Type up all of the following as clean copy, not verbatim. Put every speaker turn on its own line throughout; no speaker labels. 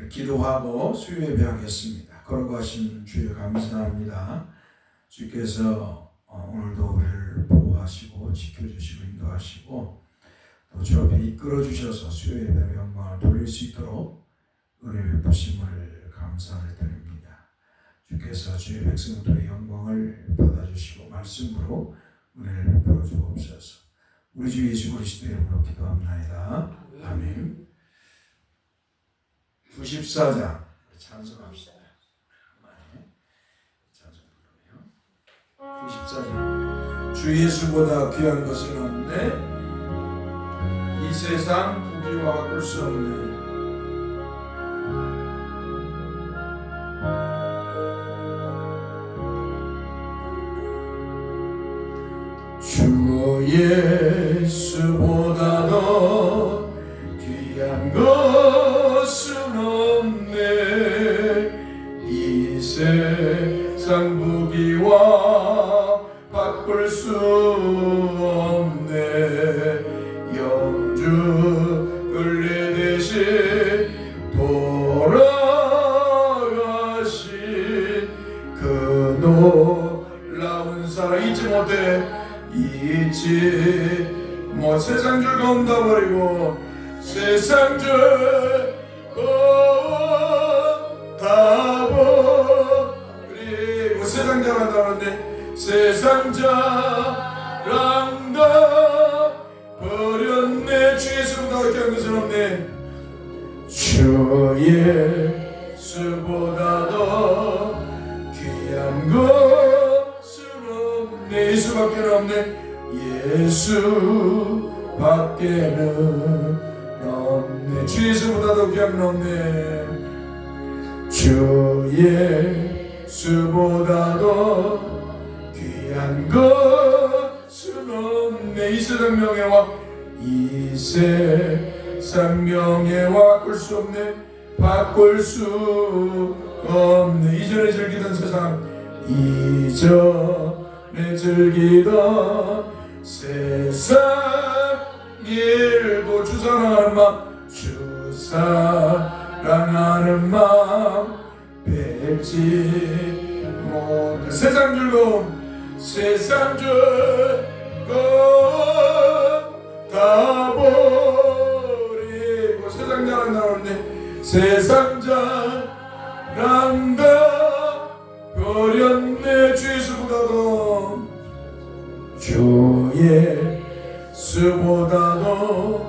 기도하고 수요 예배하겠습니다. 걸어가신 주여 감사합니다. 주께서 오늘도 우리를 보호하시고 지켜주시고 인도하시고 또 주 앞에 이끌어 주셔서 수요 예배의 영광을 돌릴 수 있도록 은혜 베푸심을 감사를 드립니다. 주께서 주의 백성들의 영광을 받아주시고 말씀으로 은혜를 베풀어 주옵소서. 우리 주 예수 그리스도 이름으로 기도합나이다. 아멘. 94장 찬송합시다. 찬송 부르며 94장. 주 예수보다 귀한 것은 없네. 이 세상 부귀와 바꿀 수 없네. 주 예수보다 더 귀한 것은 없네. 이 세상 부귀와 바꿀 수 없네. 영주 끌리듯이 돌아가신 그 놀라운 사랑 잊지 못 세상 즐거움 다 버리고 세상 즐거움 다 버리고 세상 자랑다는데 세상 자랑 다 버렸네. 주 예수보다 귀한 것은 없네. 주 예수보다 더 귀한 것은 없네. 예수밖에 없네. 예수밖에는 없네. 주 예수보다 더 귀한 건 없네. 주 예수보다 더 귀한 것은 없네. 이 세상 명예와 이 세상 명예와 바꿀 수 없네. 바꿀 수 없네. 이전에 즐기던 세상 이전에 즐기던 세상 일도 주 사랑하는 마음 주 사랑하는 마음 뺏지 못해. 세상 즐거움 세상 즐거움 다 버리고 세상 자랑 나오는데 세상 자랑 다 버렸네. 주 예수보다도 주 예수보다도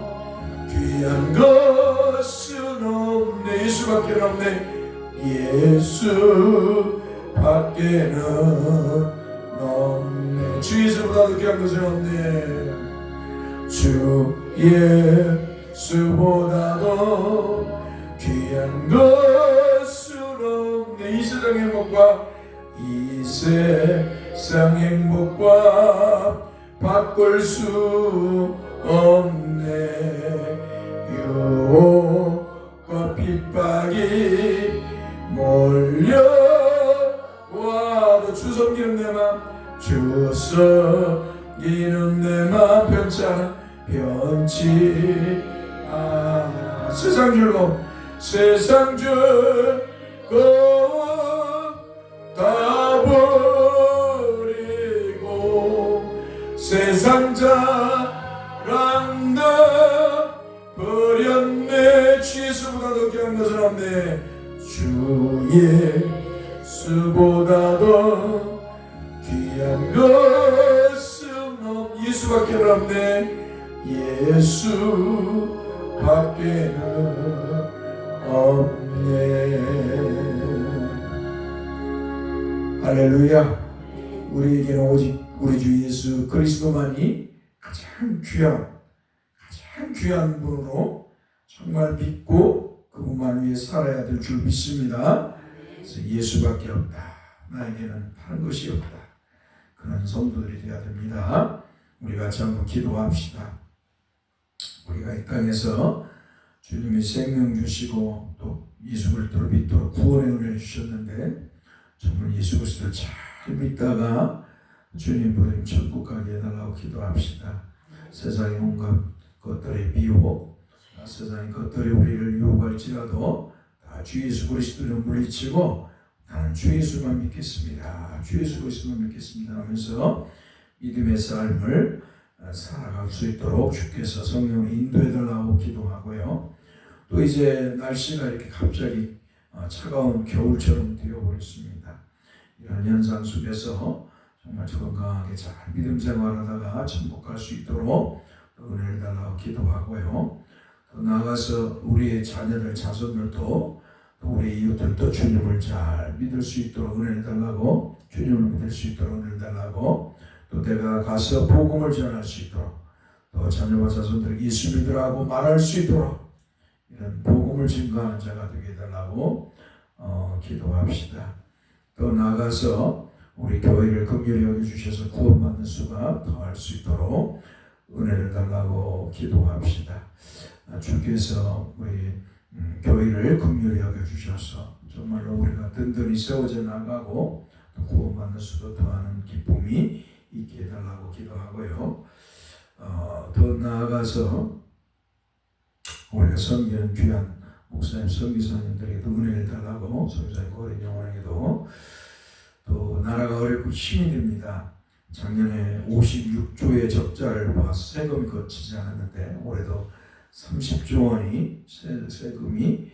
귀한 것은 없네. 예수밖에 없네. 예수밖에는 없네. 주 예수보다도 귀한 것은 없네. 주 예수보다도 귀한 것은 없네. 이 세상 행복과 이 세상 행복과 바꿀 수 없네. 유혹과 핍박이 몰려와도 주 섬기는 내 맘 주 섬기는 내 맘 변치 않아. 세상 즐거움 세상 즐거움 다 버리고 세상 자랑 다 버렸네. 주 예수보다 더 귀한 것은 없네. 주 예수보다도 귀한 것은 없네. 예수밖에 없네. 예수밖에는 없네. 할렐루야. 우리에게는 오직 우리 주 예수 그리스도만이 가장 귀한 분으로 정말 믿고 그분만 위해 살아야 될 줄 믿습니다. 그래서 예수밖에 없다. 나에게는 다른 것이 없다. 그런 성도들이 되어야 됩니다. 우리 같이 한번 기도합시다. 우리가 이 땅에서 주님이 생명 주시고 또 예수 그리스도를 믿도록 구원의 은혜를 주셨는데 정말 예수 그리스도를 잘 믿다가 주님 부름 천국 가게 해달라고 기도합시다. 세상의 온갖 것들의 미혹, 세상의 것들이 우리를 유혹할지라도 다 주 예수 그리스도를 물리치고 나는 주 예수만 믿겠습니다. 주 예수 그리스도만 믿겠습니다 하면서 믿음의 삶을 살아갈 수 있도록 주께서 성령을 인도해달라고 기도하고요. 또 이제 날씨가 이렇게 갑자기 차가운 겨울처럼 되어버렸습니다. 이런 현상 속에서 정말 건강하게 잘 믿음 생활하다가 천국갈 수 있도록 은혜를 달라고 기도하고요. 또 나아가서 우리의 자녀들, 자손들도 또 우리 이웃들도 주님을 잘 믿을 수 있도록 은혜를 달라고, 주님을 믿을 수 있도록 은혜를 달라고, 또 내가 가서 복음을 전할 수 있도록, 또 자녀와 자손들에게 예수 믿으라고 말할 수 있도록 이런 복음을 증거하는 자가 되게 해달라고 기도합시다. 또 나아가서 우리 교회를 긍휼히 여겨주셔서 구원받는 수가 더할 수 있도록 은혜를 달라고 기도합시다. 주께서 우리 교회를 긍휼히 여겨주셔서 정말로 우리가 든든히 세워져 나가고 또 구원받는 수도 더하는 기쁨이 있게 해달라고 기도하고요. 더 나아가서 우리가 섬기는 귀한 목사님, 선교사님들에게도 은혜를 달라고, 선교사님 어린 영혼에게도. 또 나라가 어렵고 힘이 듭니다. 작년에 56조의 적자를 봐서 세금이 거치지 않았는데 올해도 30조 원이 세금이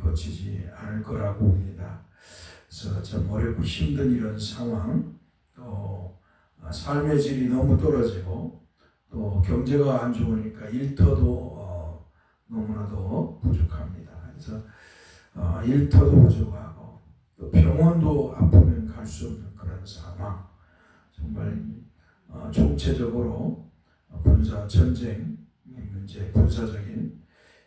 거치지 않을 거라고 봅니다. 그래서 참 어렵고 힘든 이런 상황, 또 삶의 질이 너무 떨어지고 또 경제가 안 좋으니까 일터도 너무나도 부족합니다. 그래서 일터도 부족하고 또 병원도 아프면 갈 수 없는 그런 상황, 정말 총체적으로 군사 전쟁 문제, 군사적인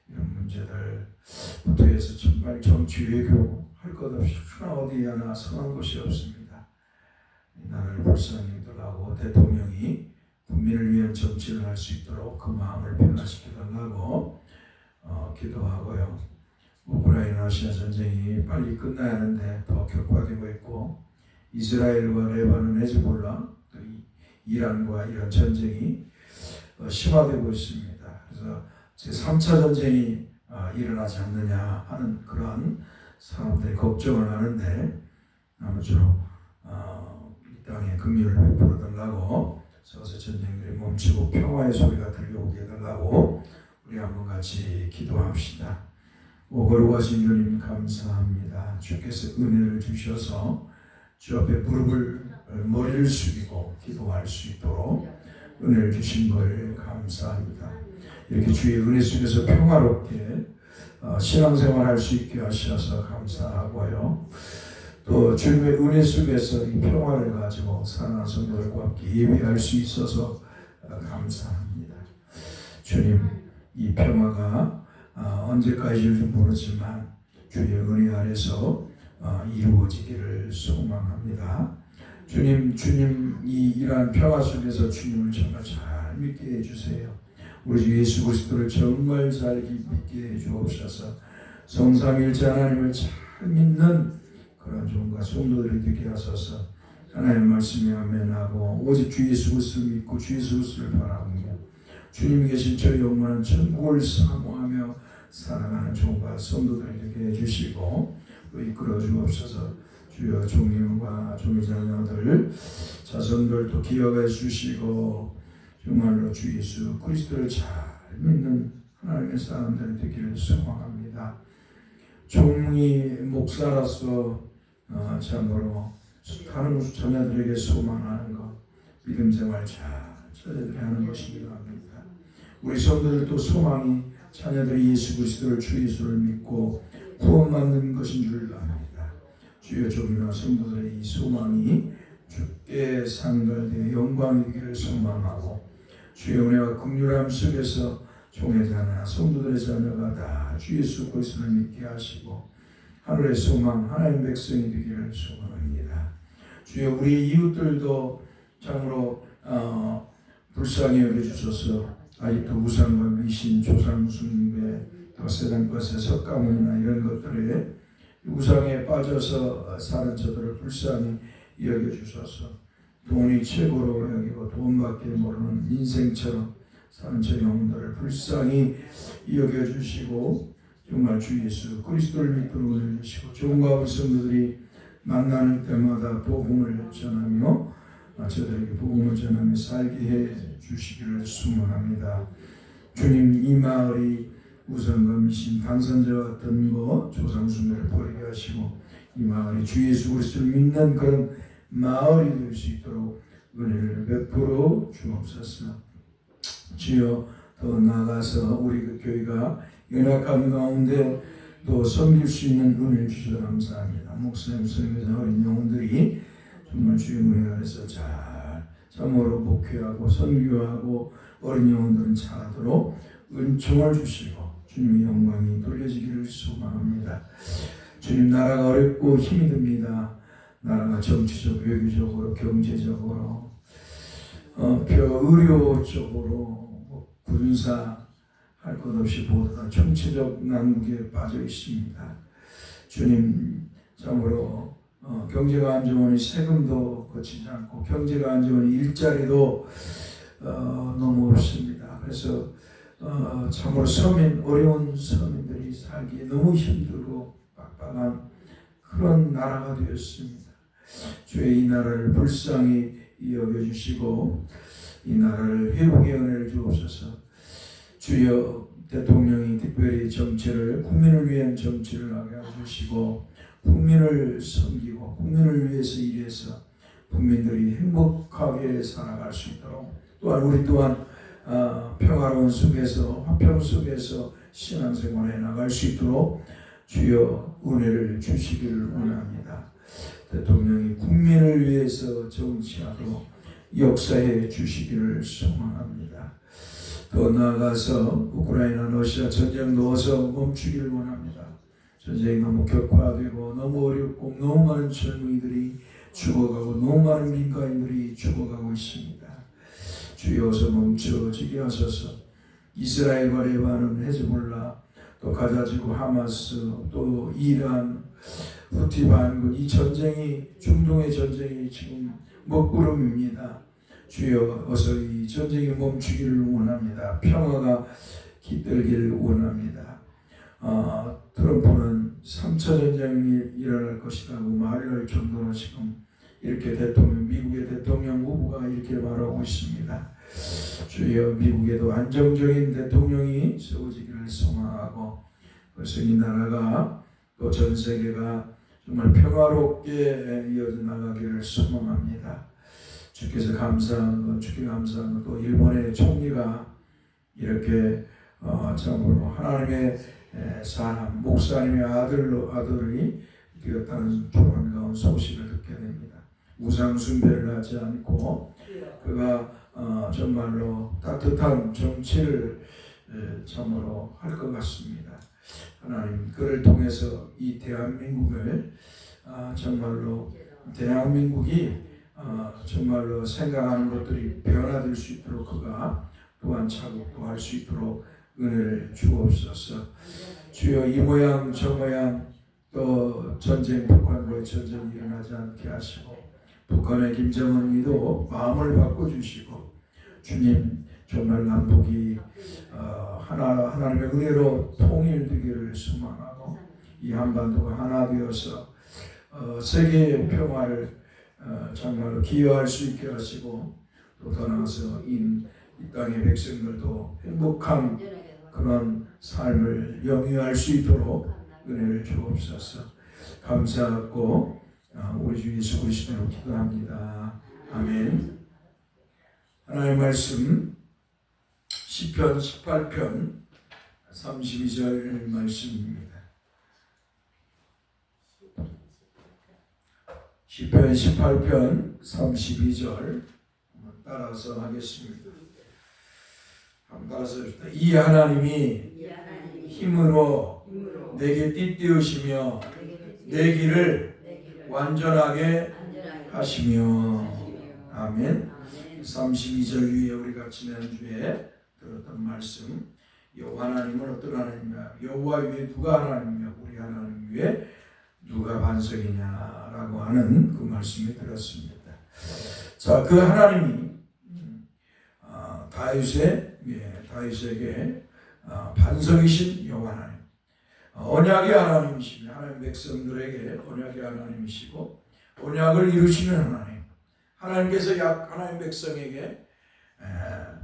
이런 문제들부터 해서 정말 정치 외교 할 것 없이 하나 어디 하나 성한 곳이 없습니다. 나라를 불쌍히 여기달라고 대통령이 국민을 위한 정치를 할 수 있도록 그 마음을 변화시켜달라고 기도하고요. 우크라이나 러시아 전쟁이 빨리 끝나야 하는데 더 격화되고 있고, 이스라엘과 레바논, 헤즈볼라, 또 이란과 이런 전쟁이 심화되고 있습니다. 그래서 제3차 전쟁이 일어나지 않느냐 하는 그러한 사람들이 걱정을 하는데, 아무쪼록 이 땅에 긍휼을 베풀어 달라고, 서서 전쟁들이 멈추고 평화의 소리가 들려오게 해달라고 우리 한번 같이 기도합시다. 거룩하신 주님 감사합니다. 주께서 은혜를 주셔서 주 앞에 머리를 숙이고 기도할 수 있도록 은혜를 주신 걸 감사합니다. 이렇게 주의 은혜 속에서 평화롭게 신앙생활 할 수 있게 하셔서 감사하고요. 또 주님의 은혜 속에서 이 평화를 가지고 사랑하는 성도들과 함께 예배할 수 있어서 감사합니다. 주님, 이 평화가 언제까지일지 모르지만 주의 은혜 아래서 이루어지기를 소망합니다. 주님이 이러한 평화 속에서 주님을 정말 잘 믿게 해주세요. 우리 주 예수 그리스도를 정말 잘 믿게 해주옵소서. 성삼위일체 하나님을 잘 믿는 그런 종과 성도들이 되게 하소서. 하나님의 말씀에 아멘하고 오직 주 예수 그리스도를 믿고 주 예수 그리스도를 바라보며 주님이 계신 저 영원한 천국을 사모하며 살아가는 종과 성도들이 되게 해주시고 또 이끌어 주옵소서. 주여 종님과 종의 자녀들 자손들도 기억해 주시고 정말로 주 예수 그리스도를 잘 믿는 하나님의 사람들이 되기를 소망합니다. 종이 목사로서 참으로 다른 자녀들에게 소망하는 것, 믿음 생활 잘 자녀들이 하는 것이기 바랍니다. 우리 성도들도 소망이 자녀들이 예수 그리스도를 주 예수를 믿고 구원받는 것인 줄 압니다. 주여 종이나 성도들의 이 소망이 주께 상달되어 영광이 되기를 소망하고 주의 은혜와 긍휼함 속에서 종의 자녀나 성도들의 자녀가 다 주 예수 그리스도를 믿게 하시고 하늘의 소망 하나님 백성이 되기를 소망합니다. 주여 우리 이웃들도 참으로 불쌍히 여겨주셔서 아직도 우상과 미신, 조상 숭배, 또 세상 것의 석가모니나 이런 것들에 우상에 빠져서 사는 저들을 불쌍히 여겨주셔서 돈이 최고로 여기고 돈밖에 모르는 인생처럼 사는 저 영혼들을 불쌍히 여겨주시고 정말 주 예수 그리스도를 믿도록 은혜를 주시고 종과 우리 성도들이 만나는 때마다 복음을 전하며 저들에게 복음을 전하며 살게 해 주시기를 소원합니다. 주님, 이 마을이 우선과 미신 당선자와 같은 거 조상순례를 버리게 하시고 이 마을이 주 예수 그리스도를 믿는 그런 마을이 될 수 있도록 은혜를 베풀어 주옵소서. 주여, 더 나아가서 우리 그 교회가 연약한 가운데 또 섬길 수 있는 은혜를 주셔서 감사합니다. 목사님, 선교사, 어린 영혼들이 정말 주의 은혜 아래서 잘 참으로 목회하고 선교하고 어린 영혼들은 잘하도록 은총을 주시고 주님의 영광이 돌려지기를 소망합니다. 주님, 나라가 어렵고 힘이 듭니다. 나라가 정치적, 외교적으로, 경제적으로, 의료적으로, 군사 할 것 없이 모두 다 총체적 난국에 빠져 있습니다. 주님, 참으로 경제가 안 좋으니 세금도 거치지 않고 경제가 안 좋으니 일자리도 너무 없습니다. 그래서 참으로 어려운 서민들이 살기 너무 힘들고 빡빡한 그런 나라가 되었습니다. 주의 이 나라를 불쌍히 여겨주시고 이 나라를 회복의 은혜를 주옵소서. 주여, 대통령이 특별히 정치를 국민을 위한 정치를 하게 해주시고 국민을 섬기고 국민을 위해서 일해서 국민들이 행복하게 살아갈 수 있도록 또한 우리 또한 평화로운 속에서 화평 속에서 신앙생활에 나갈 수 있도록 주여 은혜를 주시기를 원합니다. 대통령이 국민을 위해서 정치하도록 역사해 주시기를 소망합니다. 더 나아가서 우크라이나 러시아 전쟁도 어서 멈추기를 원합니다. 전쟁이 너무 격화되고 너무 어렵고 너무 많은 젊은이들이 죽어가고 너무 많은 민간인들이 죽어가고 있습니다. 주여, 어서 멈춰지게 하소서. 이스라엘과 레바논, 헤즈볼라, 또 가자지구 하마스, 또 이란, 후티 반군, 이 전쟁이, 중동의 전쟁이 지금 먹구름입니다. 주여, 어서 이 전쟁이 멈추기를 원합니다. 평화가 깃들기를 원합니다. 트럼프는 3차 전쟁이 일어날 것이라고 말할 정도로 지금 이렇게 미국의 대통령 후보가 이렇게 말하고 있습니다. 주여, 미국에도 안정적인 대통령이 세워지기를 소망하고 그래서 이 나라가 또 전 세계가 정말 평화롭게 이어져 나가기를 소망합니다. 주께 감사한 것, 또 일본의 총리가 이렇게 참으로 하나님의 사람, 목사님의 아들이 되었다는 반가운 소식을 듣게 됩니다. 우상 숭배를 하지 않고 그가 정말로 따뜻한 정치를 참으로 할 것 같습니다. 하나님, 그를 통해서 이 대한민국을 정말로 대한민국이 정말로 생각하는 것들이 변화될 수 있도록 그가 또한 자국도 할 수 있도록 은혜를 주옵소서. 주여, 이 모양 저 모양 또 북한과의 전쟁이 일어나지 않게 하시고 북한의 김정은이도 마음을 바꿔주시고 주님, 정말 남북이 하나님의 은혜로 통일되기를 소망하고 이 한반도가 하나 되어서 세계의 평화를 정말로 기여할 수 있게 하시고 또 더 나아가서 이 땅의 백성들도 행복한 그런 삶을 영위할 수 있도록 은혜를 주옵소서. 감사하고 우리 주 예수 그리스도로 기도합니다. 아멘. 하나님의 말씀 시편 18편 32절 말씀입니다. 시편 18편 32절 따라서 하겠습니다. 한번 따라서 해줍시다. 이 하나님이 힘으로 내게 띠띠우시며 내 길을 완전하게 하시며. 아멘. 32절 위에 우리가 지난주에 들었던 말씀, 여호와 하나님은 어떤 하나님이냐, 여호와 위에 누가 하나님이냐, 우리 하나님 위에 누가 반석이냐라고 하는 그 말씀이 들었습니다. 자, 그 하나님이 다윗에게 반석이신 여호와 하나님, 언약의 하나님이시며 하나님 백성들에게 언약의 하나님이시고 언약을 이루시는 하나님. 하나님께서 하나님 백성에게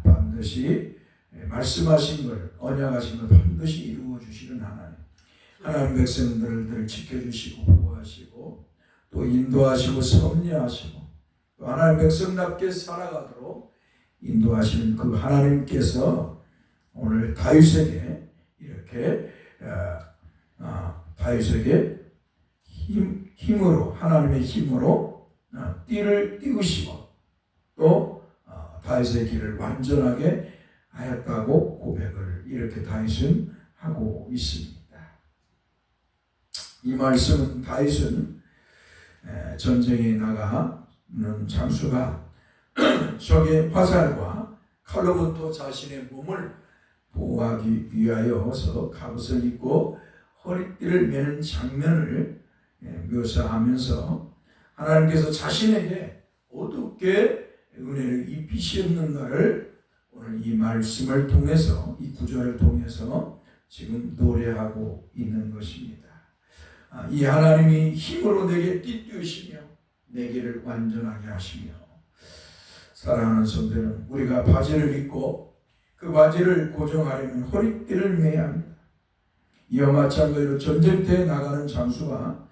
반드시 말씀하신 걸, 언약하신 걸 반드시 이루어 주시는 하나님. 하나님 백성들을 지켜주시고 보호하시고 또 인도하시고 섭리하시고 또 하나님 백성답게 살아가도록 인도하시는 그 하나님께서 오늘 다윗에게 이렇게 다윗에게 힘으로, 하나님의 힘으로 띠를 띄우시고 또 다윗의 길을 완전하게 하였다고 고백을 이렇게 다윗은 하고 있습니다. 이 말씀은 다윗은 전쟁에 나가는 장수가 적의 화살과 칼로부터 자신의 몸을 보호하기 위하여서 갑옷을 입고 허리띠를 매는 장면을 묘사하면서 하나님께서 자신에게 어떻게 은혜를 입히셨는가를 오늘 이 말씀을 통해서, 이 구절을 통해서 지금 노래하고 있는 것입니다. 이 하나님이 힘으로 내게 띠띠우시며 내 길을 완전하게 하시며, 사랑하는 성도는 우리가 바지를 입고 그 바지를 고정하려면 허리띠를 매야 합니다. 이와 마찬가지로 전쟁터에 나가는 장수가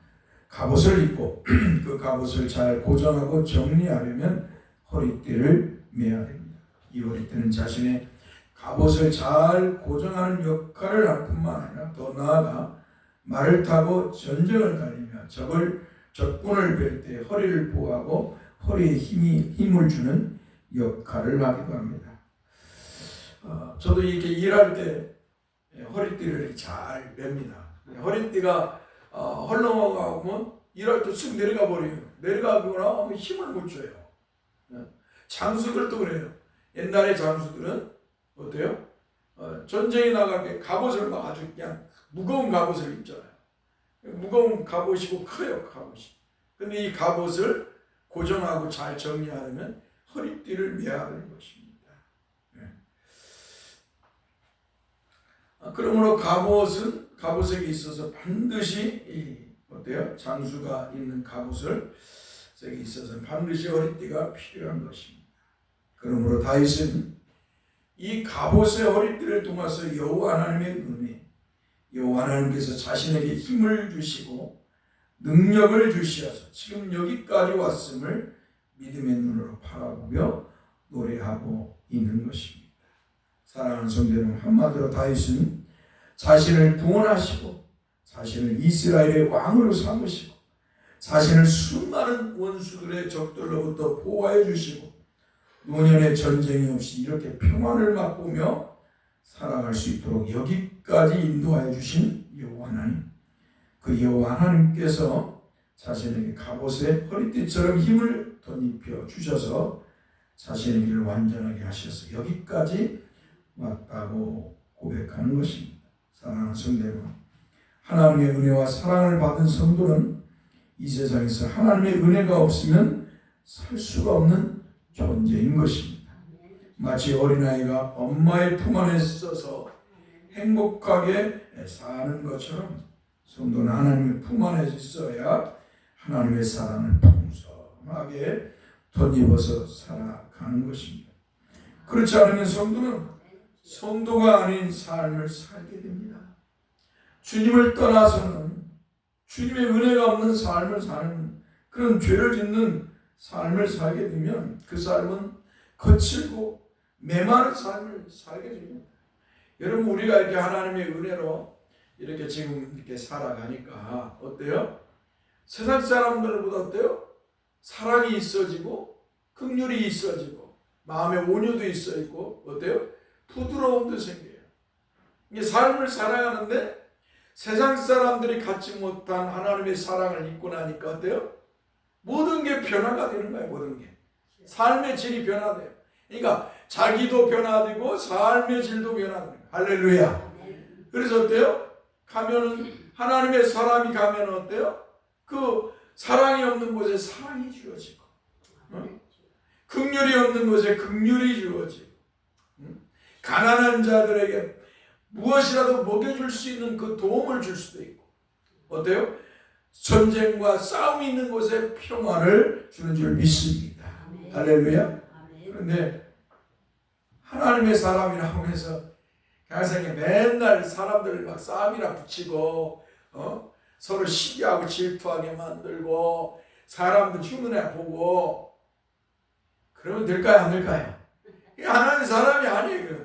갑옷을 입고 그 갑옷을 잘 고정하고 정리하려면 허리띠를 매야 됩니다. 이 허리띠는 자신의 갑옷을 잘 고정하는 역할을 할 뿐만 아니라 더 나아가 말을 타고 전쟁을 달리며 적군을 뵐 때 허리를 보호하고 허리에 힘을 주는 역할을 하기도 합니다. 저도 이렇게 일할 때 허리띠를 잘 맵니다. 허리띠가 헐렁하면 일할 때 쑥 내려가 버려요. 내려가고 나면 힘을 못 줘요. 장수들도 그래요. 옛날에 장수들은 어때요? 전쟁에 나갈 때 갑옷을 막 아주 그냥 무거운 갑옷을 입잖아요. 무거운 갑옷이고 커요, 갑옷이. 근데 이 갑옷을 고정하고 잘 정리하려면 허리띠를 매야 하는 것입니다. 그러므로 갑옷에게 있어서 반드시 어때요? 장수가 입는 갑옷에 있어서 반드시 허리띠가 필요한 것입니다. 그러므로 다윗은 이 갑옷의 허리띠를 통해서 여호와 하나님의 은혜, 여호와 하나님께서 자신에게 힘을 주시고 능력을 주시어서 지금 여기까지 왔음을 믿음의 눈으로 바라보며 노래하고 있는 것입니다. 사랑하는 성도 여러분, 한마디로 다윗은 자신을 구원하시고 자신을 이스라엘의 왕으로 삼으시고 자신을 수많은 원수들의 적들로부터 보호해 주시고 노년의 전쟁이 없이 이렇게 평안을 맛보며 살아갈 수 있도록 여기까지 인도하여 주신 여호와 하나님, 그 여호와 하나님께서 자신에게 갑옷에 허리띠처럼 힘을 덧입혀 주셔서 자신의 길을 완전하게 하셔서 여기까지 왔다고 고백하는 것입니다. 사랑하는 성도 여러분, 하나님의 은혜와 사랑을 받은 성도는 이 세상에서 하나님의 은혜가 없으면 살 수가 없는 존재인 것입니다. 마치 어린아이가 엄마의 품 안에 있어서 행복하게 사는 것처럼 성도는 하나님의 품 안에 있어야 하나님의 사랑을 풍성하게 덧입어서 살아가는 것입니다. 그렇지 않으면 성도가 아닌 삶을 살게 됩니다. 주님을 떠나서는 주님의 은혜가 없는 삶을 사는 그런 죄를 짓는 삶을 살게 되면 그 삶은 거칠고 메마른 삶을 살게 됩니다. 여러분, 우리가 이렇게 하나님의 은혜로 이렇게 지금 이렇게 살아가니까 어때요? 세상 사람들보다 어때요? 사랑이 있어지고 긍휼이 있어지고 마음의 온유도 있어 있고 어때요? 부드러움도 생겨요. 이게 삶을 살아가는데 세상 사람들이 갖지 못한 하나님의 사랑을 입고 나니까 어때요? 모든 게 변화가 되는 거예요. 모든 게 삶의 질이 변화돼요. 그러니까 자기도 변화되고 삶의 질도 변화돼요. 할렐루야. 그래서 어때요? 가면은 하나님의 사람이 가면 어때요? 그 사랑이 없는 곳에 사랑이 주어지고 긍휼이 없는 곳에 긍휼이 주어지고 가난한 자들에게 무엇이라도 먹여줄 수 있는 그 도움을 줄 수도 있고, 어때요? 전쟁과 싸움이 있는 곳에 평화를 주는 줄 믿습니다. 할렐루야. 그런데 하나님의 사람이라고 해서 세상에 맨날 사람들 막 싸움이나 붙이고 서로 시기하고 질투하게 만들고 사람들 죽는 애 보고 그러면 될까요? 안 될까요? 하나님의 사람이 아니에요.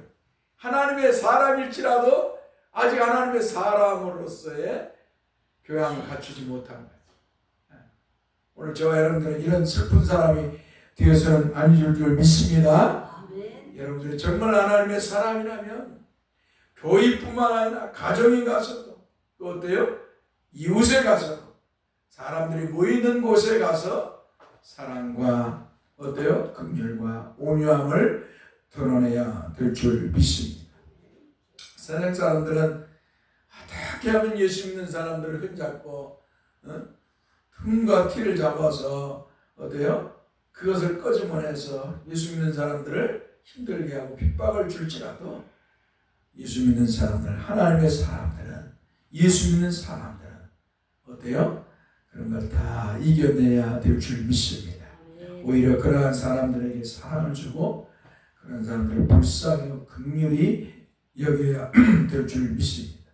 하나님의 사람일지라도 아직 하나님의 사람으로서의 교양을 갖추지 못한 거예요. 오늘 저와 여러분들은 이런 슬픈 사람이 되어서는 아닐 줄 믿습니다. 아멘. 여러분들이 정말 하나님의 사람이라면 교회뿐만 아니라 가정에 가서도 또 어때요? 이웃에 가서도 사람들이 모이는 곳에 가서 사랑과 어때요? 긍휼과 온유함을 드러내야 될 줄 믿습니다. 세상 사람들은 어떻게 하면 예수 믿는 사람들을 흠잡고 흠과 티를 잡아서 어때요? 그것을 꺼지문해서 예수 믿는 사람들을 힘들게 하고 핍박을 줄지라도 예수 믿는 사람들, 하나님의 사람들은, 예수 믿는 사람들은 어때요? 그런 걸 다 이겨내야 될 줄 믿습니다. 오히려 그러한 사람들에게 사랑을 주고 그런 사람들을 불쌍히 긍휼히 여겨야 될 줄 믿습니다.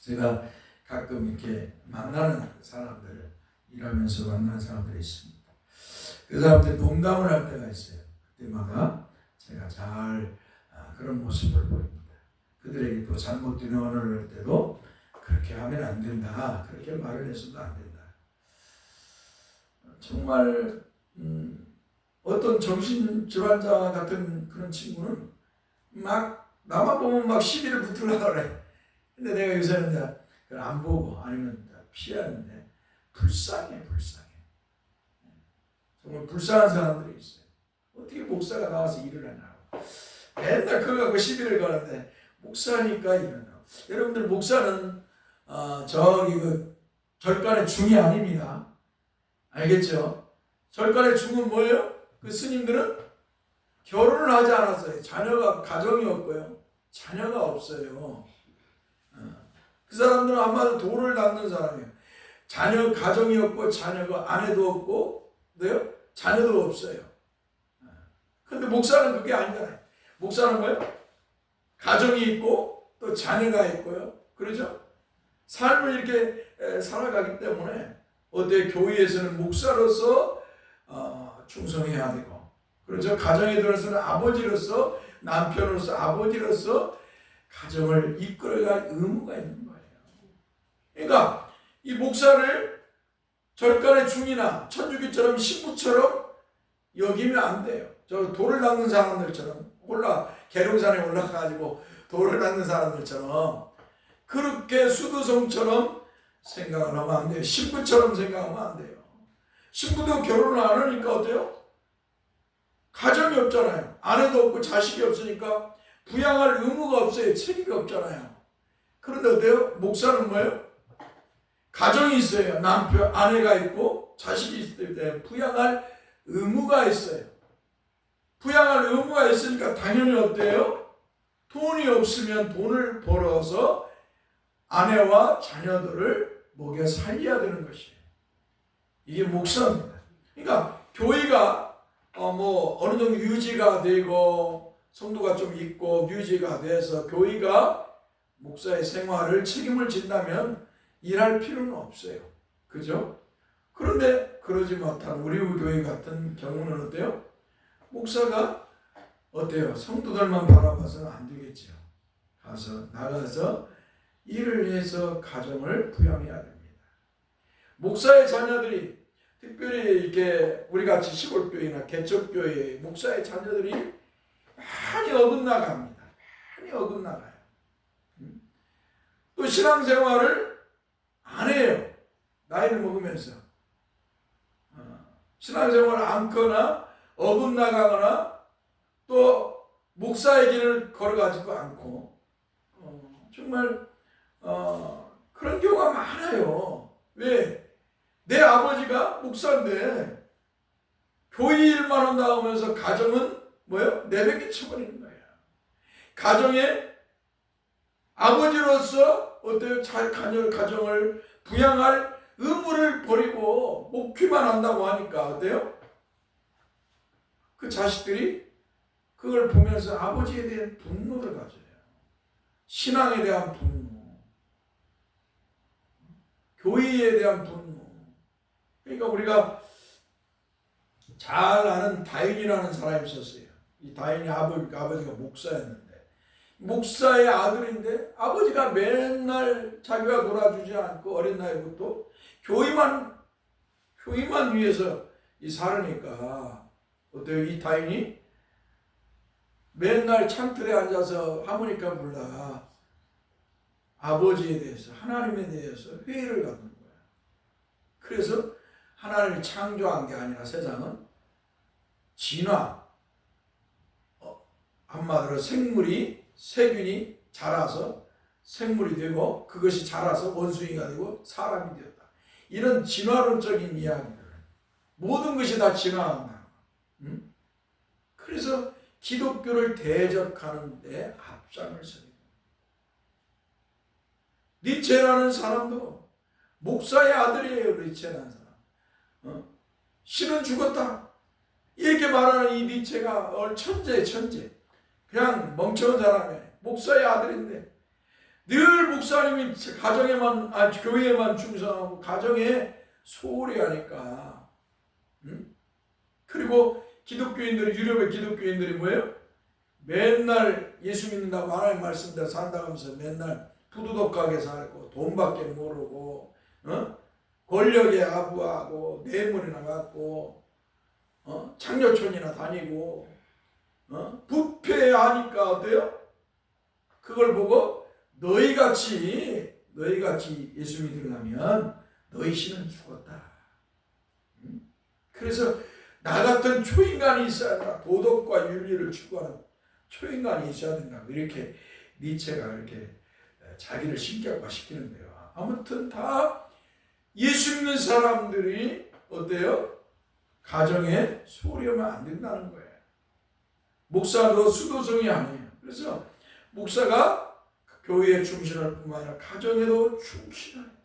제가 가끔 이렇게 만나는 사람들, 일하면서 만나는 사람들이 있습니다. 그 사람들이 농담을 할 때가 있어요. 그때마다 제가 잘 그런 모습을 보입니다. 그들에게 또 잘못된 언어를 할 때도 그렇게 하면 안 된다, 그렇게 말을 해서도 안 된다. 정말 어떤 정신질환자 같은 그런 친구는 막 나만 보면 막 시비를 붙으려고 그래. 근데 내가 요새는 그걸 안 보고 아니면 피하는데 불쌍해. 정말 불쌍한 사람들이 있어요. 어떻게 목사가 나와서 일을 하냐고. 맨날 그거 갖고 시비를 거는데 목사니까 이러냐고. 여러분들 목사는 저기 그 절간의 중이 아닙니다. 알겠죠? 절간의 중은 뭐예요? 그 스님들은 결혼을 하지 않았어요. 자녀가 가정이 없고요. 자녀가 없어요. 그 사람들은 아마도 돌을 닦는 사람이에요. 자녀 가정이 없고 자녀가 아내도 없고 네요? 자녀도 없어요. 근데 목사는 그게 아니잖아요. 목사는 뭐예요? 가정이 있고 또 자녀가 있고요. 그러죠? 삶을 이렇게 살아가기 때문에 어때 교회에서는 목사로서 충성해야 되고, 그렇죠? 가정에 들어서는 아버지로서, 남편으로서, 아버지로서 가정을 이끌어갈 의무가 있는 거예요. 그러니까 이 목사를 절간의 중이나 천주교처럼 신부처럼 여기면 안 돼요. 저 돌을 닦는 사람들처럼 계룡산에 올라가가지고 돌을 닦는 사람들처럼 그렇게 수두성처럼 생각을 하면 안 돼요. 신부처럼 생각하면 안 돼요. 신부도 결혼을 안 하니까 어때요? 가정이 없잖아요. 아내도 없고 자식이 없으니까 부양할 의무가 없어요. 책임이 없잖아요. 그런데 어때요? 목사는 뭐예요? 가정이 있어요. 남편, 아내가 있고 자식이 있을 때 부양할 의무가 있어요. 부양할 의무가 있으니까 당연히 어때요? 돈이 없으면 돈을 벌어서 아내와 자녀들을 먹여 살려야 되는 것이에요. 이게 목사입니다. 그러니까 교회가 어느 정도 유지가 되고 성도가 좀 있고 유지가 돼서 교회가 목사의 생활을 책임을 진다면 일할 필요는 없어요. 그죠? 그런데 그러지 못한 우리 교회 같은 경우는 어때요? 목사가 어때요? 성도들만 바라봐서는 안 되겠죠. 나가서 일을 해서 가정을 부양해야 됩니다. 목사의 자녀들이 특별히 이렇게 우리 같이 시골교회나 개척교회 목사의 자녀들이 많이 어긋나갑니다. 많이 어긋나가요. 또 신앙생활을 안 해요. 나이를 먹으면서 신앙생활을 않거나 어긋나가거나 또 목사의 길을 걸어가지도 않고 정말 그런 경우가 많아요. 왜? 내 아버지가 목사인데 교회 일만 한다고 하면서 가정은 뭐예요? 내뱉게 쳐버리는 거예요. 가정에 아버지로서 어때요? 가정을 부양할 의무를 버리고 목회만 한다고 하니까 어때요? 그 자식들이 그걸 보면서 아버지에 대한 분노를 가져요. 신앙에 대한 분노, 교회에 대한 분노. 그러니까 우리가 잘 아는 다인이라는 사람이 있었어요. 이 다인이 아버지가 목사였는데, 목사의 아들인데 아버지가 맨날 자기가 놀아주지 않고 어린 나이부터 교회만 위해서 살으니까 어때요? 이 다인이 맨날 창틀에 앉아서 하모니카 불다가 아버지에 대해서, 하나님에 대해서 회의를 갖는 거야. 그래서 하나님이 창조한 게 아니라 세상은 진화, 한마디로 세균이 자라서 생물이 되고 그것이 자라서 원숭이가 되고 사람이 되었다. 이런 진화론적인 이야기들. 모든 것이 다 진화한다. 그래서 기독교를 대적하는 데 앞장을 서요. 니체라는 사람도 목사의 아들이에요. 니체라는 사람. 신은 죽었다. 이렇게 말하는 이 니체가 천재. 그냥 멍청한 사람이에요. 목사의 아들인데 늘 목사님이 교회에만 충성하고 가정에 소홀히 하니까. 그리고 유럽의 기독교인들이 뭐예요? 맨날 예수 믿는다고 하나님 말씀대로 산다고 하면서 맨날 부도덕하게 살고 돈밖에 모르고 권력에 아부하고 뇌물이나 받고 창녀촌이나 다니고 부패하니까 어때요? 그걸 보고 너희같이 예수 믿으려면 너희 신은 죽었다. 그래서 나 같은 초인간이 있어야 된다. 도덕과 윤리를 추구하는 초인간이 있어야 된다. 이렇게 니체가 이렇게 자기를 신격화시키는데요. 아무튼 다 예수 믿는 사람들이 어때요? 가정에 소홀히 하면 안 된다는 거예요. 목사도 수도성이 아니에요. 그래서 목사가 교회에 충실할 뿐만 아니라 가정에도 충실해야 돼요.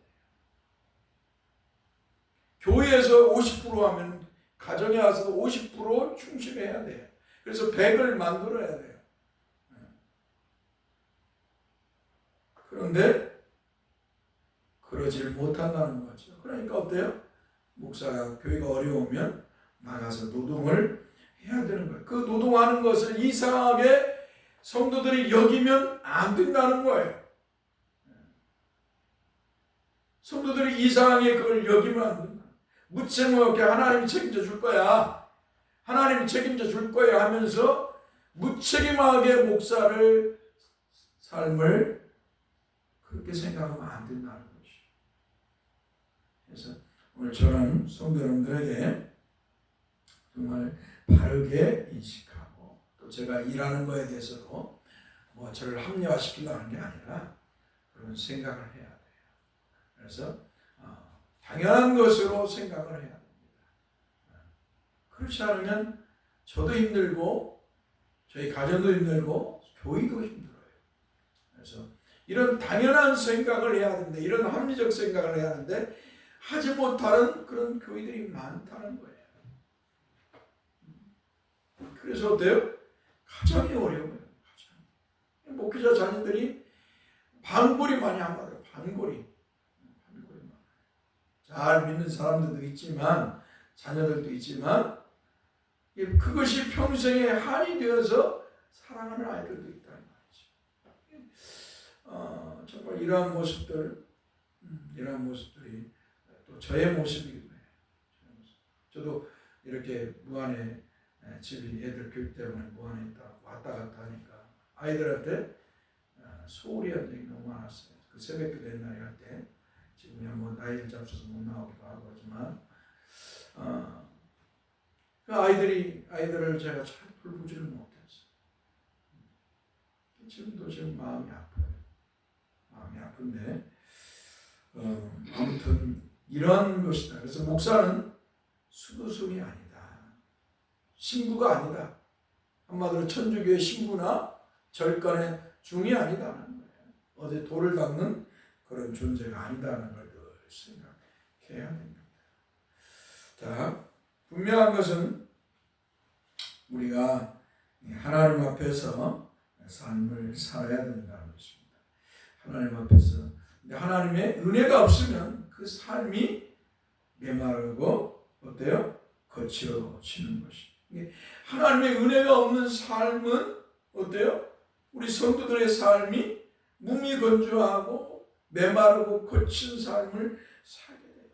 교회에서 50% 하면 가정에 와서 50% 충실해야 돼요. 그래서 100을 만들어야 돼요. 그런데 그러질 못한다는 거죠. 그러니까 어때요? 목사가 교회가 어려우면 나가서 노동을 해야 되는 거예요. 그 노동하는 것을 이상하게 성도들이 여기면 안 된다는 거예요. 성도들이 이상하게 그걸 여기면 안 된다. 무책임하게 하나님이 책임져 줄 거야. 하나님이 책임져 줄 거야 하면서 무책임하게 목사를 삶을 그렇게 생각하면 안 된다는 것이. 그래서 오늘 저는 성도 여러분들에게 정말 바르게 인식하고 또 제가 일하는 거에 대해서도 뭐 저를 합리화시키려는 게 아니라 그런 생각을 해야 돼요. 그래서 당연한 것으로 생각을 해야 됩니다. 그렇지 않으면 저도 힘들고 저희 가정도 힘들고 교회도 힘들어요. 그래서 이런 당연한 생각을 해야 하는데 이런 합리적 생각을 해야 하는데 하지 못하는 그런 교회들이 많다는 거예요. 그래서 어때요? 가정이 어려워요. 목회자 자녀들이 반골이 많이 안 맞아요. 반골이 많아요. 잘 믿는 사람들도 있지만 자녀들도 있지만 그것이 평생에 한이 되어서 사랑하는 아이들도 있다는 말이죠. 정말 이러한 모습들이 또 저의 모습이기도 해요. 저도 이렇게 무안에 집이 애들 교육 때문에 무안에 왔다 갔다 하니까 아이들한테 소홀히 한 적이 너무 많았어요. 그 새벽기도 옛날에 할 때 지금 뭐 나이를 잡숴서 못 나오기도 하고 하지만 그 아이들을 제가 잘 돌보지를 못했어요. 지금 마음이 아파요. 마음이 아픈데 아무튼 이러한 것이다. 그래서 목사는 수도승이 아니다. 신부가 아니다. 한마디로 천주교의 신부나 절간의 중이 아니다는 거예요. 어디 돌을 닦는 그런 존재가 아니다는 걸 늘 생각해야 됩니다. 자, 분명한 것은 우리가 하나님 앞에서 삶을 살아야 된다는 것입니다. 하나님 앞에서 하나님의 은혜가 없으면 그 삶이 메마르고 어때요? 거칠어지는 것이. 하나님의 은혜가 없는 삶은 어때요? 우리 성도들의 삶이 무미건조하고 메마르고 거친 삶을 살게 돼요.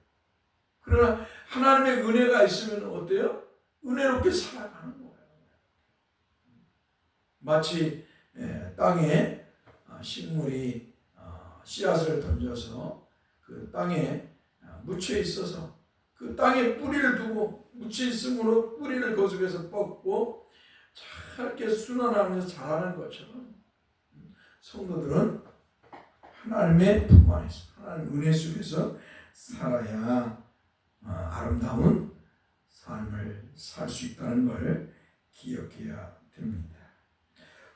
그러나 하나님의 은혜가 있으면 어때요? 은혜롭게 살아가는 거예요. 마치 땅에 식물이 씨앗을 던져서 그 땅에 묻혀 있어서 그 땅에 뿌리를 두고 묻혀 있으므로 뿌리를 그 속에서 뻗고 잘게 순환하면서 자라는 것처럼 성도들은 하나님의 품 안에서 하나님 은혜 속에서 살아야 아름다운 삶을 살 수 있다는 걸 기억해야 됩니다.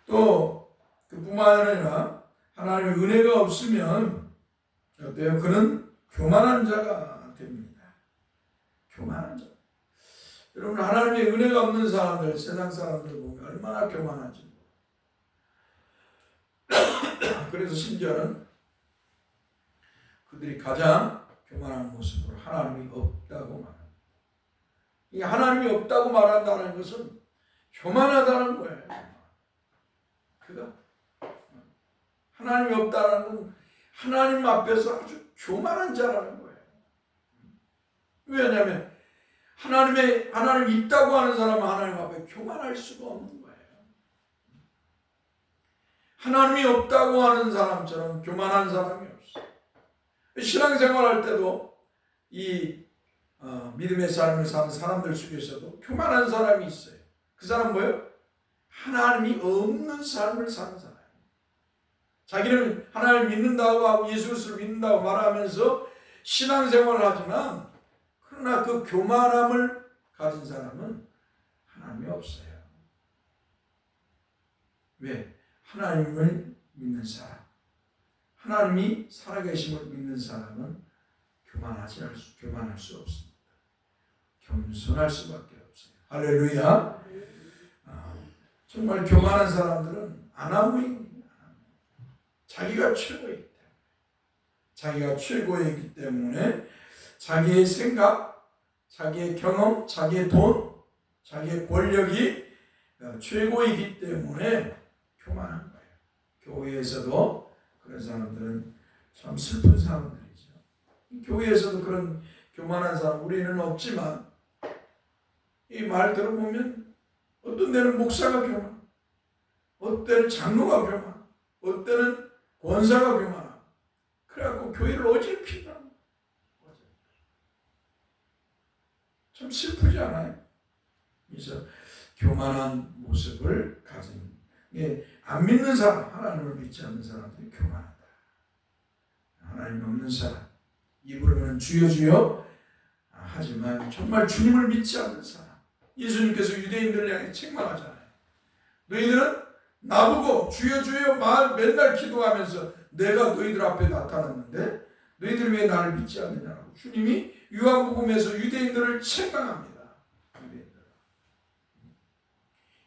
또 그뿐만 아니라 하나님의 은혜가 없으면 어때요? 그는 교만한 자가 됩니다. 교만한 자. 여러분 하나님의 은혜가 없는 사람들, 세상 사람들 보면 얼마나 교만한지. 그래서 심지어는 그들이 가장 교만한 모습으로 하나님이 없다고 말합니다. 이 하나님이 없다고 말한다는 것은 교만하다는 거예요. 그가 하나님이 없다는 건 하나님 앞에서 아주 교만한 자라는 거예요. 왜냐하면 하나님 있다고 하는 사람은 하나님 앞에 교만할 수가 없는 거예요. 하나님이 없다고 하는 사람처럼 교만한 사람이 없어요. 신앙생활 할 때도 이 믿음의 삶을 사는 사람들 속에서도 교만한 사람이 있어요. 그 사람 뭐예요? 하나님이 없는 삶을 사는 사람. 자기는 하나님을 믿는다고 하고 예수 그리스도를 믿는다고 말하면서 신앙생활을 하지만 그러나 그 교만함을 가진 사람은 하나님이 없어요. 왜? 하나님을 믿는 사람, 하나님이 살아계심을 믿는 사람은 교만할 수 없습니다. 겸손할 수밖에 없어요. 할렐루야. 정말 교만한 사람들은 아나무인입니다. 자기가 최고이기 때문에, 자기가 최고이기 때문에 자기의 생각, 자기의 경험, 자기의 돈, 자기의 권력이 최고이기 때문에 교만한 거예요. 교회에서도 그런 사람들은 참 슬픈 사람들이죠. 교회에서도 그런 교만한 사람 우리는 없지만 이 말 들어보면 어떤 데는 목사가 교만, 어떤 때는 장로가 교만, 어떤 때는 권사가 교만하고 그래갖고 교회를 어지럽힌다. 참 슬프지 않아요? 그래서 교만한 모습을 가진 안 믿는 사람, 하나님을 믿지 않는 사람들이 교만하다. 하나님 없는 사람, 입으로는 주여 주여 하지만 정말 주님을 믿지 않는 사람. 예수님께서 유대인들을 향해 책망하잖아요. 너희들은 나보고 주여 주여 맨날 기도하면서 내가 너희들 앞에 나타났는데 너희들이 왜 나를 믿지 않느냐고 주님이 요한복음에서 유대인들을 책망합니다.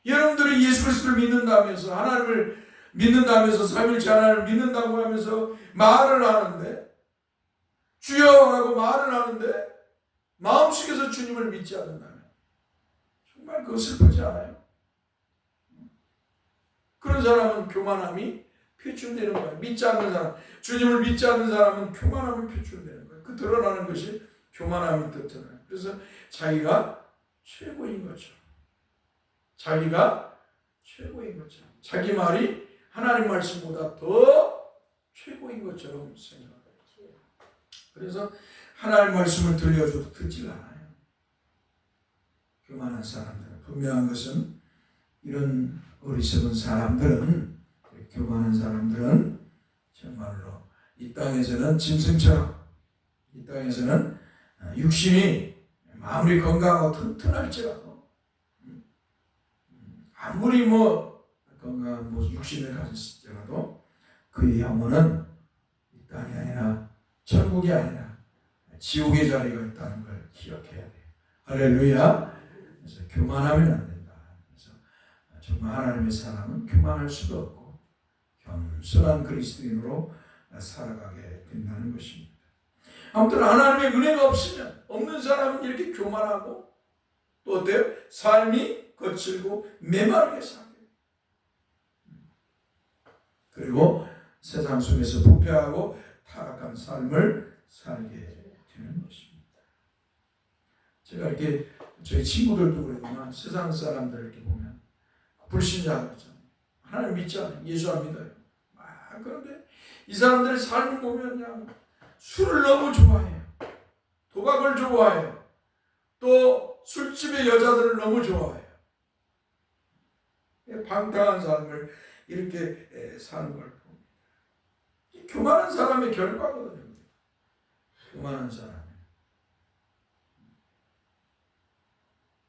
여러분들이 예수 그리스도를 믿는다면서 하나님을 믿는다면서 삼일째 하나님을 믿는다고 하면서 말을 하는데 주여라고 말을 하는데 마음속에서 주님을 믿지 않는다면 정말 그거 슬프지 않아요? 그런 사람은 교만함이 표출되는 거예요. 믿지 않는 사람, 주님을 믿지 않는 사람은 교만함이 표출되는 거예요. 그 드러나는 것이 교만함이 뜻하잖아요. 그래서 자기가 최고인 것처럼, 자기가 최고인 것처럼, 자기 말이 하나님 말씀보다 더 최고인 것처럼 생각해요. 그래서 하나님 말씀을 들려줘도 듣질 않아요. 교만한 사람들. 분명한 것은 이런 어리석은 사람들은, 교만한 사람들은 정말로 이 땅에서는 짐승처럼, 이 땅에서는 육신이 아무리 건강하고 튼튼할지라도 아무리 건강한 육신을 가졌을지라도 그의 영혼은 이 땅이 아니라 천국이 아니라 지옥의 자리가 있다는 걸 기억해야 돼요. 할렐루야. 그래서 교만하면 안 된다. 그래서 정말 하나님의 사람은 교만할 수도 없고 겸손한 그리스도인으로 살아가게 된다는 것입니다. 아무튼 하나님의 은혜가 없는 사람은 이렇게 교만하고 또 어때요? 삶이 거칠고 메마르게 살게 돼요. 그리고 세상 속에서 부패하고 타락한 삶을 살게 되는 것입니다. 제가 이렇게 저희 친구들도 그러지만 세상 사람들 이렇게 보면 불신자들 있잖아요. 하나님 믿지 않아요. 예수 안 믿어요. 그런데 이 사람들의 삶을 보면 그냥 술을 너무 좋아해요. 도박을 좋아해요. 또 술집의 여자들을 너무 좋아해요. 방탕한 삶을 이렇게 사는 걸 봅니다. 교만한 사람의 결과거든요. 교만한 사람.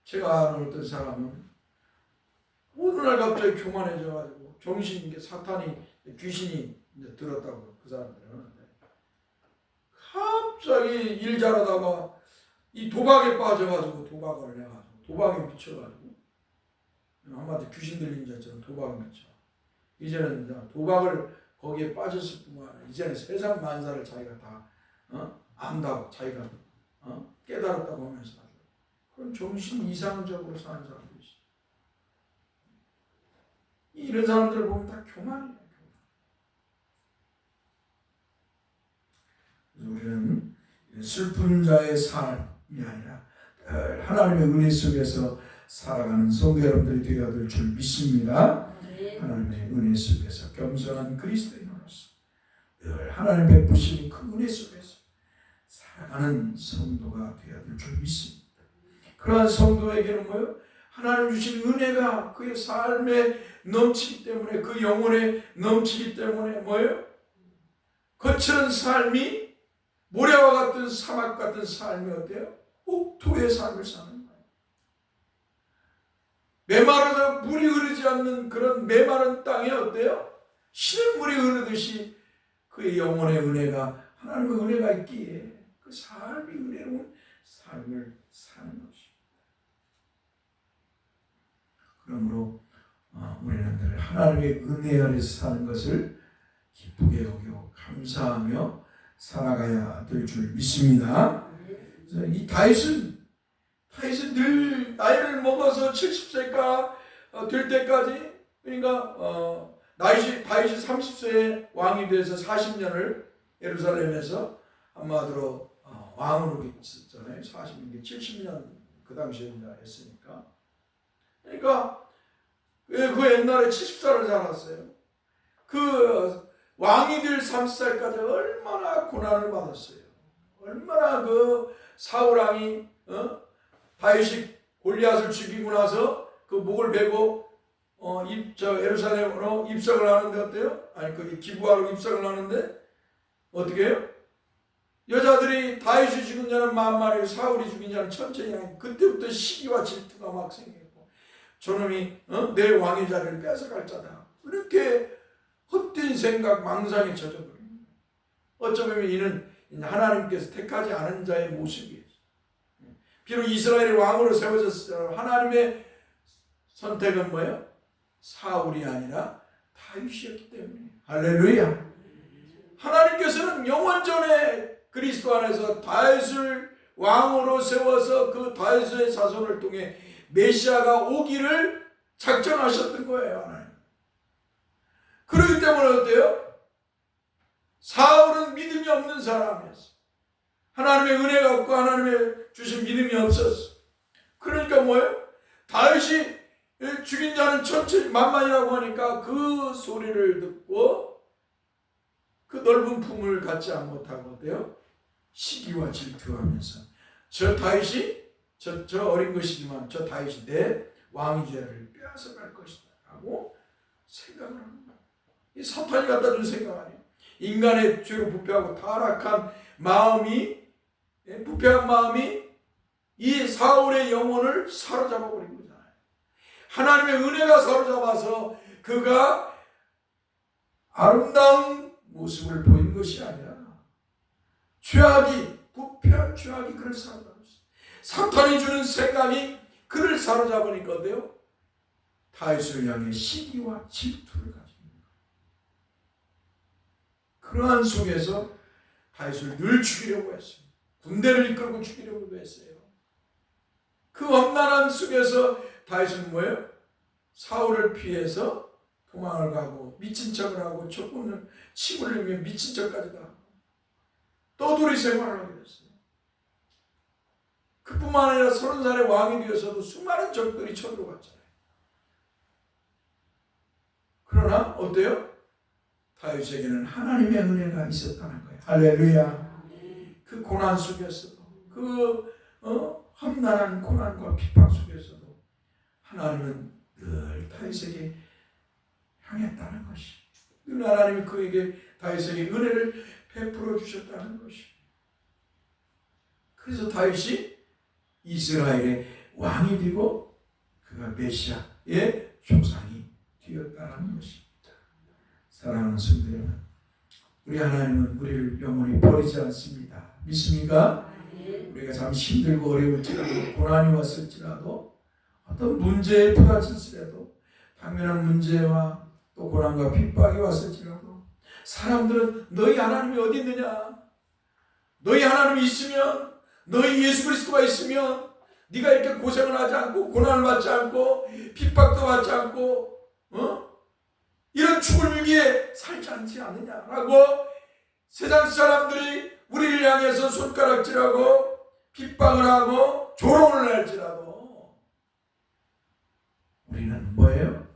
제가 아는 어떤 사람은 어느 날 갑자기 교만해져가지고 정신이 사탄이 귀신이 이제 들었다고 그 사람들은 하는데 갑자기 일 잘하다가 이 도박에 빠져가지고 도박을 해가지고 도박에 미쳐가지고 한마디 귀신 들린 자처럼 도박에 미쳐. 이제는 이제 도박을 거기에 빠졌을 뿐만 아니라 이제는 세상 만사를 자기가 다 안다고 자기가 깨달았다고 하면서 그런 정신 이상적으로 사는 사람도 있어요. 이런 사람들을 보면 다 교만이에요. 우리는 슬픈 자의 삶이 아니라 하나님의 은혜 속에서 살아가는 성도 여러분들이 되어야 될 줄 믿습니다. 하나님의 은혜 속에서 겸손한 그리스도인으로서 늘 하나님 베푸시는 그 은혜 속에서 살아가는 성도가 되어야 될 줄 믿습니다. 그러한 성도에게는 뭐예요? 하나님 주신 은혜가 그의 삶에 넘치기 때문에 그 영혼에 넘치기 때문에 뭐예요? 거칠은 삶이 모래와 같은 사막 같은 삶이 어때요? 옥토의 삶을 사는 거예요. 메마르서 물이 흐르지 않는 그런 메마른 땅에 어때요? 시냇물이 흐르듯이 그의 영혼의 은혜가 하나님의 은혜가 있기에 그 삶이 은혜로운 삶을 사는 것입니다. 그러므로 우리는 늘 하나님의 은혜 아래서 사는 것을 기쁘게 여기고 감사하며 살아가야 될 줄 믿습니다. 이 다윗은 늘 나이를 먹어서 70세가 될 때까지 그러니까 다윗이 30세에 왕이 돼서 40년을 예루살렘에서 한마디로 왕으로 있었잖아요. 40년, 70년 그 당시에 했으니까. 그러니까 그 옛날에 70살을 살았어요. 그 왕이 될 30살까지 얼마나 고난을 받았어요. 얼마나 그 사울 왕이 다윗이 골리앗을 죽이고 나서 그 목을 베고 예루살렘으로 입성을 하는데 어때요? 아니 그 기부하러 입성을 하는데 어떻게 해요? 여자들이 다윗이 죽은 자는 만만이고 사울이 죽인 자는 천천히. 그때부터 시기와 질투가 막 생기고 저놈이 내 왕의 자리를 뺏어갈 자다. 이렇게 헛된 생각 망상에 젖어버립니다. 어쩌면 이는 하나님께서 택하지 않은 자의 모습이에요. 비록 이스라엘이 왕으로 세워졌을 때 하나님의 선택은 뭐예요? 사울이 아니라 다윗이었기 때문에. 할렐루야. 하나님께서는 영원전에 그리스도 안에서 다윗을 왕으로 세워서 그 다윗의 자손을 통해 메시아가 오기를 작정하셨던 거예요. 하나님. 그렇기 때문에 어때요? 사울은 믿음이 없는 사람이었어. 하나님의 은혜가 없고 하나님의 주신 믿음이 없었어. 그러니까 뭐예요? 다윗이 죽인 자는 천천히 만만이라고 하니까 그 소리를 듣고 그 넓은 품을 갖지 못하고 어때요? 시기와 질투하면서 저 다윗이 저 어린 것이지만 저 다윗이 내 왕위제를 빼앗아갈 것이다 라고 생각을 하는 거예요. 이 사탄이 갖다 준 생각 아니에요. 인간의 죄로 부패하고 타락한 마음이 부패한 마음이 이 사울의 영혼을 사로잡아 버린 거잖아요. 하나님의 은혜가 사로잡아서 그가 아름다운 모습을 보이는 것이 아니라 죄악이, 부패한 죄악이 그를 사로잡았어요. 사탄이 주는 생각이 그를 사로잡으니까 어때요? 다윗을 향해 시기와 질투를 가지고 있는 거예요. 그러한 속에서 다윗을 늘 죽이려고 했어요. 군대를 이끌고 죽이려고 했어요. 그 험난한 속에서 다윗은 뭐예요? 사울을 피해서 도망을 가고 미친 척을 하고 조금은 침을 흘리며 미친 척까지도 하고 떠돌이 생활을 하게 됐어요. 그뿐만 아니라 30살의 왕이 되어서도 수많은 적들이 쳐들어갔잖아요. 그러나 어때요? 다윗에게는 하나님의 은혜가 있었다는 거예요. 할렐루야. 그 고난 속에서도 그 험난한 고난과 핍박 속에서도 하나님은 늘 다윗에게 향했다는 것이, 늘 하나님이 그에게 다윗에게 은혜를 베풀어 주셨다는 것이. 그래서 다윗이 이스라엘의 왕이 되고 그가 메시아의 조상이 되었다는 것입니다. 사랑하는 성도 여러분, 우리 하나님은 우리를 영원히 버리지 않습니다. 믿습니까? 우리가 참 힘들고 어려울지라도, 고난이 왔을지라도, 어떤 문제에 부딪힐지라도, 당면한 문제와 또 고난과 핍박이 왔을지라도, 사람들은 너희 하나님이 어디 있느냐? 너희 하나님이 있으면, 너희 예수 그리스도가 있으면 네가 이렇게 고생을 하지 않고 고난을 받지 않고 핍박도 받지 않고 이런 죽을 위기에 살지 않지 않느냐라고 세상 사람들이 우리를 향해서 손가락질하고 핍박을 하고 조롱을 할지라도 우리는 뭐예요?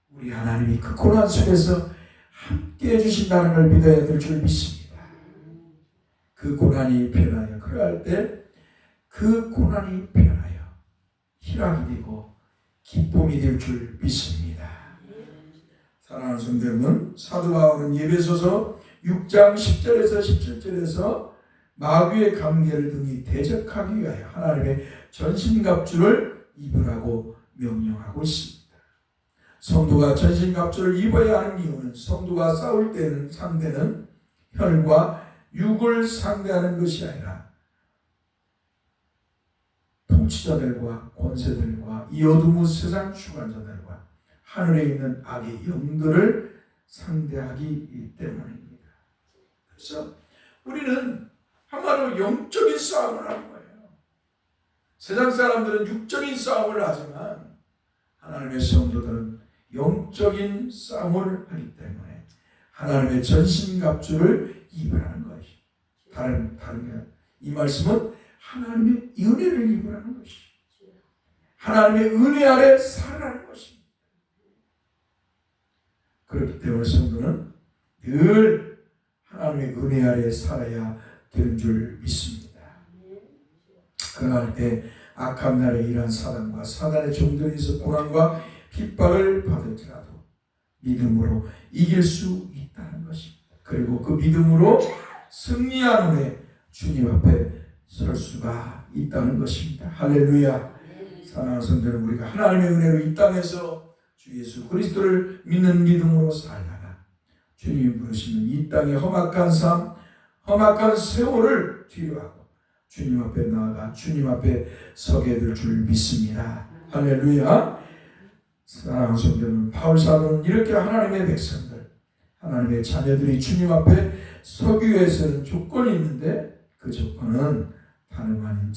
우리 하나님이 그 고난 속에서 함께 해주신다는 걸 믿어야 될 줄 믿습니다. 그 고난이 변하여, 그럴 때 그 고난이 변하여 희락이 되고 기쁨이 될 줄 믿습니다. 사랑하는 성도 여러분, 사도 바울은 에베소서 6장 10절에서 17절에서 마귀의 관계를 등이 대적하기 위하여 하나님의 전신갑주를 입으라고 명령하고 있습니다. 성도가 전신갑주를 입어야 하는 이유는 성도가 싸울 때는 상대는 혈과 육을 상대하는 것이 아니라 통치자들과 권세들과 이 어둠의 세상 주관자들과 하늘에 있는 악의 영들을 상대하기 때문입니다. 그래서 우리는 한마디로 영적인 싸움을 하는 거예요. 세상 사람들은 육적인 싸움을 하지만 하나님의 성도들은 영적인 싸움을 하기 때문에 하나님의 전신갑주를 입으라는 것이, 다른 이 말씀은 하나님의 은혜를 입으라는 것이, 하나님의 은혜 아래 살아라는 것입니다. 그렇기 때문에 성도는 늘 하나님의 은혜 아래 살아야 되는 줄 믿습니다. 그러할 때 악한 날에 일한 사단과 사단의 종들에서 고난과 핍박을 받을지라도 믿음으로 이길 수 있다는 것입니다. 그리고 그 믿음으로 승리한 후에 주님 앞에 설 수가 있다는 것입니다. 할렐루야. 사랑하는 성도는 우리가 하나님의 은혜로 이 땅에서 주 예수 그리스도를 믿는 믿음으로 살다가 주님이 부르시는 이 땅의 험악한 삶, 험악한 세월을 뒤로하고 주님 앞에 나아가 주님 앞에 서게 될 줄 믿습니다. 할렐루야. 사랑하는 성도는 바울 사도는 이렇게 하나님의 백성들, 하나님의 자녀들이 주님 앞에 서기 위해서는 조건이 있는데 그 조건은 다름 아닌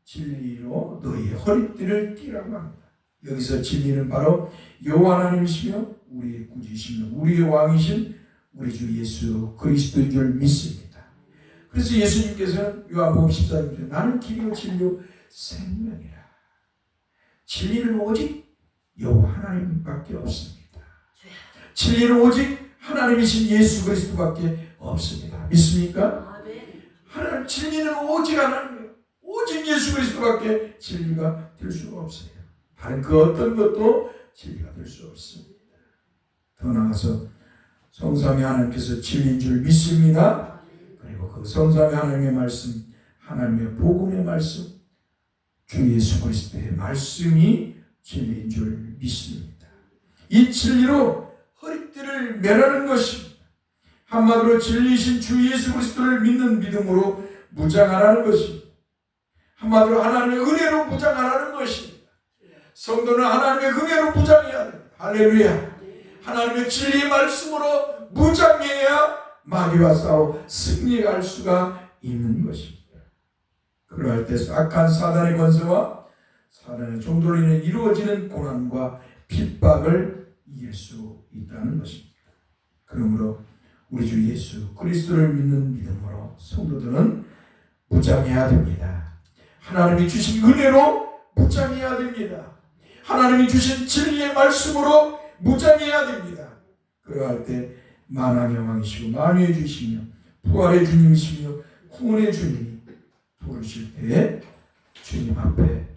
진리로 너희의 허리띠를 띠라고 합니다. 여기서 진리는 바로 여호와 하나님이시며 우리의 구주이시며 우리의 왕이신 우리 주 예수 그리스도인 줄 믿습니다. 그래서 예수님께서는 요한복음 14장에 나는 길이요 진리요 생명이라. 진리는 오직 여호와 하나님밖에 없습니다. 진리는 오직 하나님이신 예수 그리스도밖에 없습니다. 믿습니까? 하나님 진리는 오직 하나님이에요. 오직 예수 그리스도밖에 진리가 될 수가 없어요. 다른 그 어떤 것도 진리가 될 수 없습니다. 더 나아가서 성삼위 하나님께서 진리인 줄 믿습니다. 그리고 그 성삼위 하나님의 말씀, 하나님의 복음의 말씀, 주 예수 그리스도의 말씀이 진리인 줄 믿습니다. 이 진리로 허리띠를 죄를 면하는 것입니다. 한마디로 진리이신 주 예수 그리스도를 믿는 믿음으로 무장하라는 것입니다. 한마디로 하나님의 은혜로 무장하라는 것입니다. 성도는 하나님의 은혜로 무장해야 됩니다. 할렐루야. 하나님의 진리의 말씀으로 무장해야 마귀와 싸워 승리할 수가 있는 것입니다. 그러할 때 악한 사단의 권세와 사단의 종들로 인해 이루어지는 고난과 핍박을 이길 수 있다는 것입니다. 그러므로 우리 주 예수 그리스도를 믿는 믿음으로 성도들은 무장해야 됩니다. 하나님이 주신 은혜로 무장해야 됩니다. 하나님이 주신 진리의 말씀으로 무장해야 됩니다. 그러할 때 만왕의 왕이시고 만유의 주시며 부활의 주님이시며 구원의 주님이 부르실 때에 주님 앞에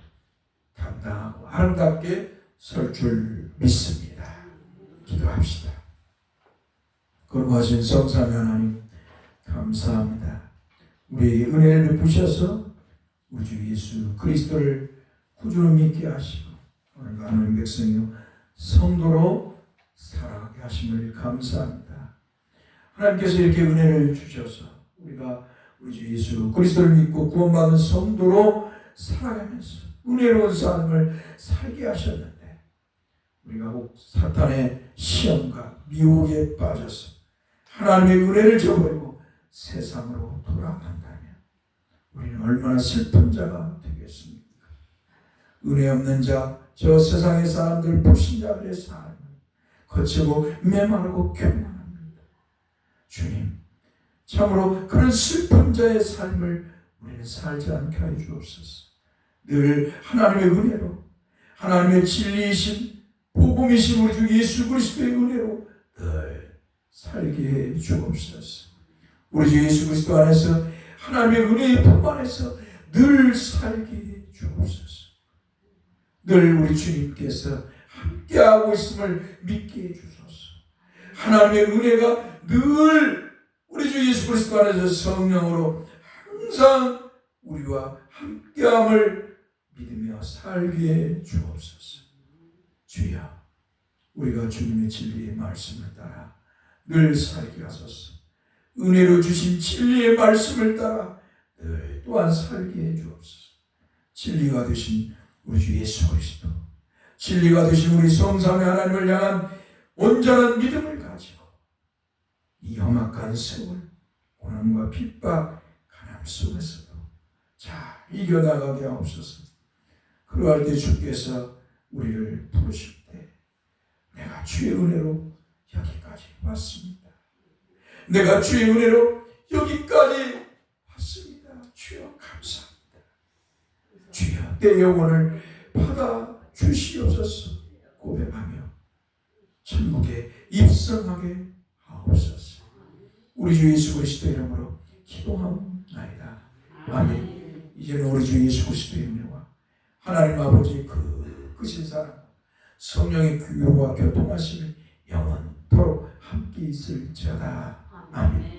당당하고 아름답게 설 줄 믿습니다. 기도합시다. 거룩하신 성삼위 하나님 감사합니다. 우리에게 은혜를 베푸셔서 우리 주 예수 그리스도를 구주로 믿게 하시고 오늘 하나님 백성이요 성도로 살아가게 하심을 감사합니다. 하나님께서 이렇게 은혜를 주셔서 우리가 우리 주 예수 그리스도를 믿고 구원받은 성도로 살아가면서 은혜로운 삶을 살게 하셨는데 우리가 꼭 사탄의 시험과 미혹에 빠져서 하나님의 은혜를 저버리고 세상으로 돌아간다면 우리는 얼마나 슬픈 자가 되겠습니까? 은혜 없는 자, 저 세상의 사람들, 불신자들의 삶을 거치고 메마르고 교만합니다. 주님, 참으로 그런 슬픈 자의 삶을 우리는 살지 않게 하여 주옵소서. 늘 하나님의 은혜로, 하나님의 진리이신 복음이신 우리 주 예수 그리스도의 은혜로 늘 살게 해 주옵소서. 우리 주 예수 그리스도 안에서 하나님의 은혜의 품 안에서 늘 살게 해 주옵소서. 늘 우리 주님께서 함께하고 있음을 믿게 해 주소서. 하나님의 은혜가 늘 우리 주 예수 그리스도 안에서 성령으로 항상 우리와 함께함을 믿으며 살게 해 주옵소서. 주여, 우리가 주님의 진리의 말씀을 따라 늘 살게 하소서. 은혜로 주신 진리의 말씀을 따라 늘 또한 살게 해 주옵소서. 진리가 되신 우리 주 예수 그리스도, 진리가 되신 우리 성삼위 하나님을 향한 온전한 믿음을 가지고 이 험악한 세월, 고난과 핍박, 가난 속에서도 잘 이겨나가게 하옵소서. 그러할 때 주께서 우리를 부르실 때 내가 주의 은혜로 여기까지 왔습니다. 내가 주의 은혜로 여기까지 왔습니다. 주여 감사합니다. 주여 내 영혼을 받아 주시옵소서 고백하며 천국에 입성하게 하옵소서. 우리 주 예수 그리스도 이름으로 기도하옵나이다. 아멘. 이제는 우리 주 예수 그리스도의 은혜와 하나님 아버지의 크신 사랑, 성령의 교류와 교통하심이 영원토록 함께 있을지어다. 아멘.